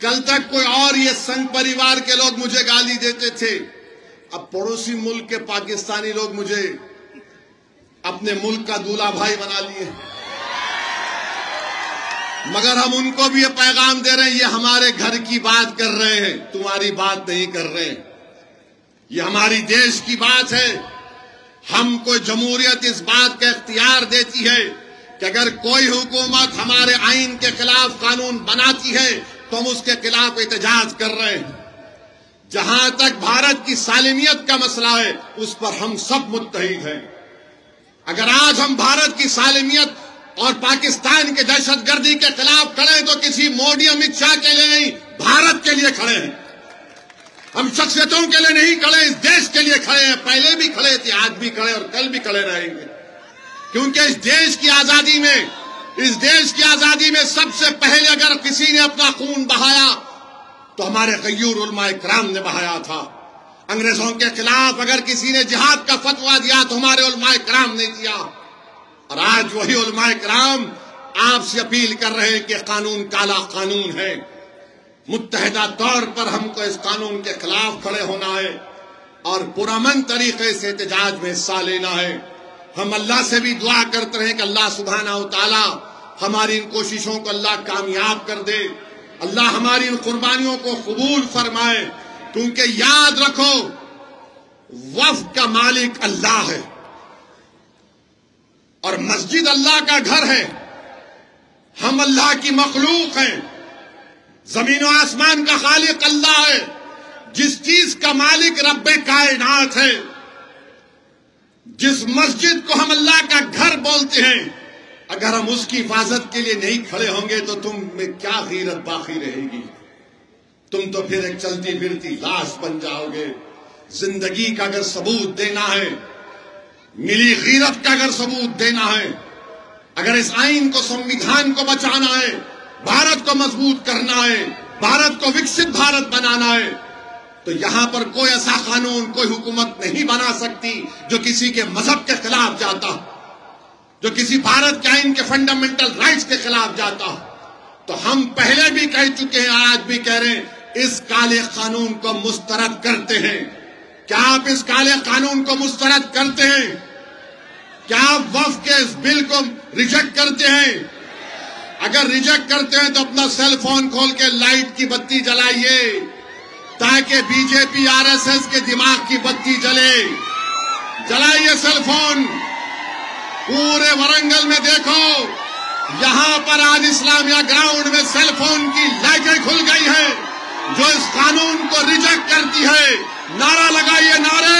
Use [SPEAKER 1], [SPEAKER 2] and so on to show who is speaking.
[SPEAKER 1] کل تک کوئی اور یہ سنگ پریوار کے لوگ مجھے گالی دیتے تھے، اب پڑوسی ملک کے پاکستانی لوگ مجھے اپنے ملک کا دولہا بھائی بنا لیے، مگر ہم ان کو بھی یہ پیغام دے رہے ہیں یہ ہمارے گھر کی بات کر رہے ہیں، تمہاری بات نہیں کر رہے ہیں، یہ ہماری دیش کی بات ہے۔ ہم کو جمہوریت اس بات کا اختیار دیتی ہے کہ اگر کوئی حکومت ہمارے آئین کے خلاف قانون بناتی ہے تو ہم اس کے خلاف احتجاج کر رہے ہیں۔ جہاں تک بھارت کی سالمیت کا مسئلہ ہے اس پر ہم سب متحد ہیں۔ اگر آج ہم بھارت کی سالمیت اور پاکستان کے دہشت گردی کے خلاف کھڑے ہیں تو کسی مودی امت شاہ کے لیے نہیں، بھارت کے لیے کھڑے ہیں۔ ہم شخصیتوں کے لیے نہیں کھڑے، اس دیش کے لیے کھڑے ہیں، پہلے بھی کھڑے تھے، آج بھی کھڑے اور کل بھی کھڑے رہیں گے، کیونکہ اس دیش کی آزادی میں سب سے پہلے اگر کسی نے اپنا خون بہایا تو ہمارے غیور علماء کرام نے بہایا تھا۔ انگریزوں کے خلاف اگر کسی نے جہاد کا فتویٰ دیا تو ہمارے علماء کرام نے دیا، اور آج وہی علماء کرام آپ سے اپیل کر رہے ہیں کہ قانون کالا قانون ہے، متحدہ طور پر ہم کو اس قانون کے خلاف کھڑے ہونا ہے اور پرامن طریقے سے احتجاج میں حصہ لینا ہے۔ ہم اللہ سے بھی دعا کرتے رہے کہ اللہ سبحانہ و تعالی ہماری ان کوششوں کو اللہ کامیاب کر دے، اللہ ہماری ان قربانیوں کو قبول فرمائے، کیونکہ یاد رکھو وقف کا مالک اللہ ہے اور مسجد اللہ کا گھر ہے، ہم اللہ کی مخلوق ہیں، زمین و آسمان کا خالق اللہ ہے، جس چیز کا مالک رب کائنات ہے، جس مسجد کو ہم اللہ کا گھر بولتے ہیں، اگر ہم اس کی حفاظت کے لیے نہیں کھڑے ہوں گے تو تم میں کیا غیرت باقی رہے گی؟ تم تو پھر ایک چلتی پھرتی لاش بن جاؤ گے۔ زندگی کا اگر ثبوت دینا ہے، ملی غیرت کا اگر ثبوت دینا ہے، اگر اس آئین کو سمویدھان کو بچانا ہے، بھارت کو مضبوط کرنا ہے، بھارت کو وکست بھارت بنانا ہے، تو یہاں پر کوئی ایسا قانون کوئی حکومت نہیں بنا سکتی جو کسی کے مذہب کے خلاف جاتا، جو کسی بھارت کے آئین کے فنڈامنٹل رائٹس کے خلاف جاتا۔ تو ہم پہلے بھی کہہ چکے ہیں، آج بھی کہہ رہے ہیں، اس کالے قانون کو مسترد کرتے ہیں۔ کیا آپ اس کالے قانون کو مسترد کرتے ہیں؟ کیا آپ وقف کے اس بل کو ریجیکٹ کرتے ہیں؟ اگر ریجیکٹ کرتے ہیں تو اپنا سیل فون کھول کے لائٹ کی بتی جلائیے تاکہ B J P R S S کے دماغ کی بتی جلے۔ جلائیے سیل فون۔ پورے ورنگل میں دیکھو، یہاں پر آج اسلامیہ گراؤنڈ میں سیل فون کی لائٹیں کھل گئی ہیں جو اس قانون کو ریجیکٹ کرتی ہے۔ نعرہ لگائیے، نعرہ